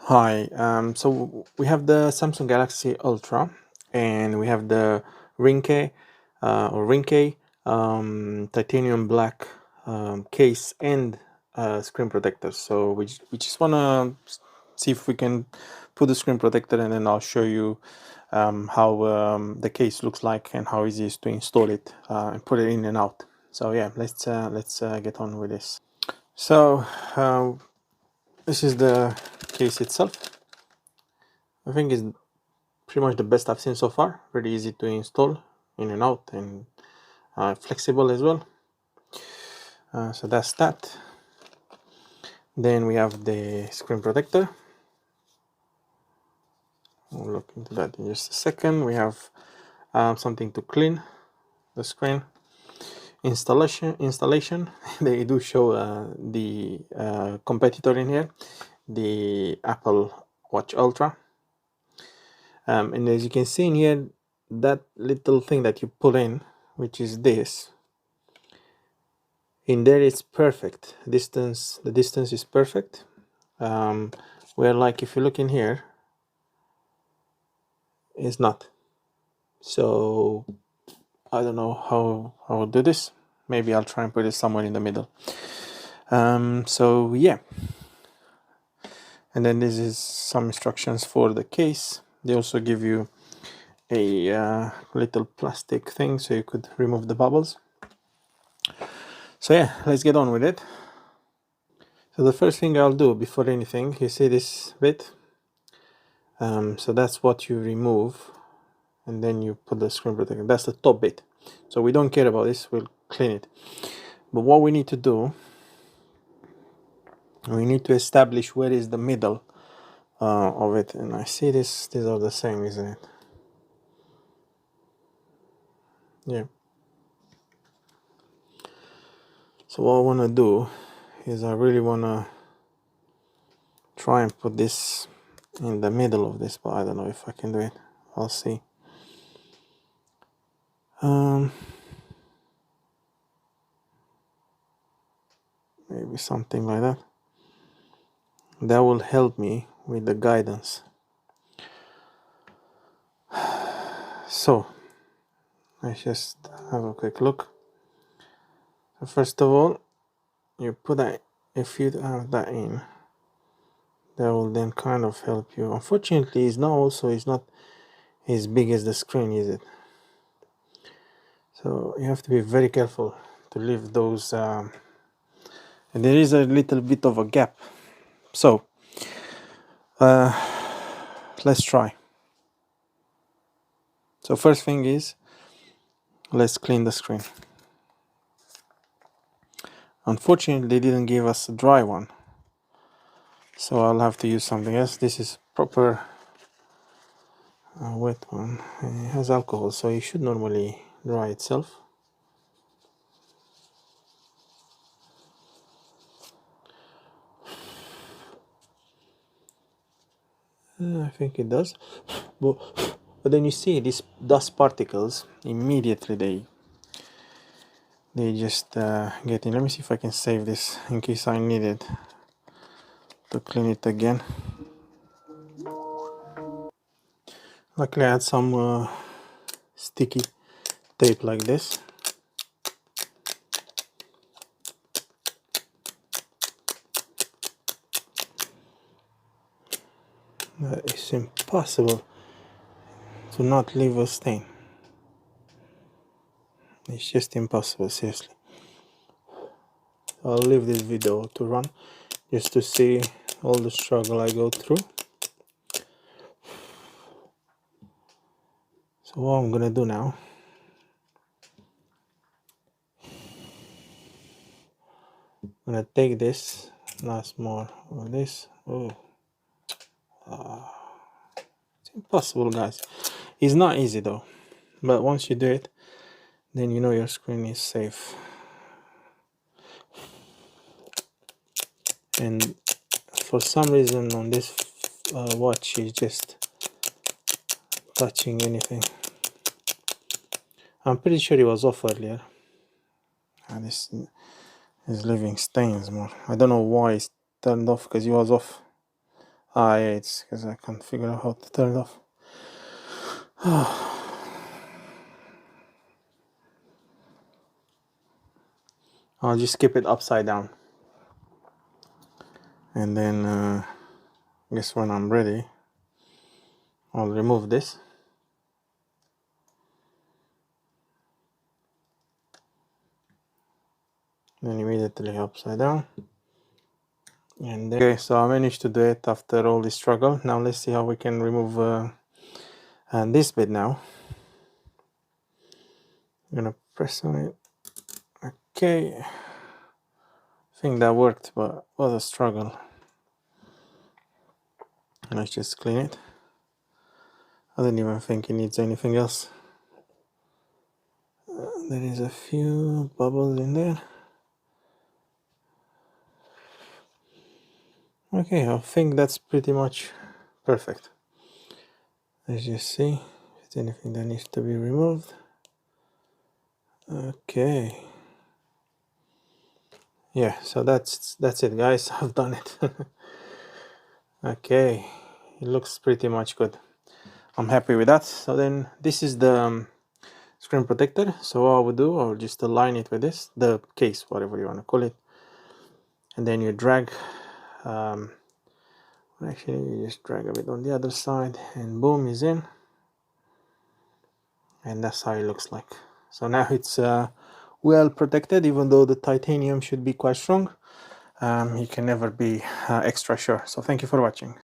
Hi, so we have the Samsung Galaxy Ultra and we have the Ringke titanium black case and screen protector. So we just want to see if we can put the screen protector, and then I'll show you how the case looks like and how easy it is to install it and put it in and out. So yeah, let's get on with this. So this is the case itself. I think it's pretty much the best I've seen so far. Really easy to install, in and out, and flexible as well. So that's that. Then we have the screen protector. We'll look into that in just a second. We have something to clean the screen. Installation. They do show the competitor in here, the Apple Watch Ultra. And as you can see in here, that little thing that you pull in, which is this, in there it's perfect. The distance is perfect. Where, like, if you look in here, it's not. So I don't know how I'll do this. Maybe I'll try and put it somewhere in the middle. So yeah, and then this is some instructions for the case. They also give you a little plastic thing so you could remove the bubbles. So yeah, let's get on with it. So the first thing I'll do before anything, you see this bit, so that's what you remove, and then you put the screen protector. That's the top bit, so we don't care about this, we'll clean it. But what we need to do, we need to establish where is the middle of it. And I see these are the same, isn't it? Yeah. So what I want to do is I really want to try and put this in the middle of this, but I don't know if I can do it. I'll see. Maybe something like that. That will help me with the guidance. So let's just have a quick look. So first of all, you put that, if you have that in, that will then kind of help you. Unfortunately, it's not as big as the screen, is it? So you have to be very careful to leave those, and there is a little bit of a gap. So let's try. So first thing is, let's clean the screen. Unfortunately, they didn't give us a dry one, so I'll have to use something else. This is proper wet one. It has alcohol, so it should normally dry itself. I think it does, but then you see these dust particles immediately. They just get in. Let me see if I can save this in case I need it to clean it again. Luckily I had some sticky tape like this. It's impossible to not leave a stain. It's just impossible, seriously. I'll leave this video to run just to see all the struggle I go through. So what I'm gonna do now, I'm gonna take this last more of this. It's impossible, guys. It's not easy though, but once you do it, then you know your screen is safe. And for some reason on this watch is just touching anything. I'm pretty sure it was off earlier, and this is leaving stains more. I don't know why it's turned off, because it was off Ah, yeah, it's because I can't figure out how to turn it off. I'll just keep it upside down, and then I guess when I'm ready, I'll remove this. Then immediately upside down. And then, okay, so I managed to do it after all this struggle. Now let's see how we can remove this bit now. I'm gonna press on it. Okay, I think that worked, but what a struggle. Let's just clean it. I don't even think it needs anything else. There is a few bubbles in there. Okay, I think that's pretty much perfect. Let's just see if there's anything that needs to be removed. Okay. Yeah, so that's it, guys. I've done it. Okay, it looks pretty much good. I'm happy with that. So then this is the screen protector. So what I would do, I'll just align it with this, the case, whatever you want to call it, and then you drag. Actually, you just drag a bit on the other side, and boom, is in. And that's how it looks like. So now it's well protected, even though the titanium should be quite strong. You can never be extra sure. So thank you for watching.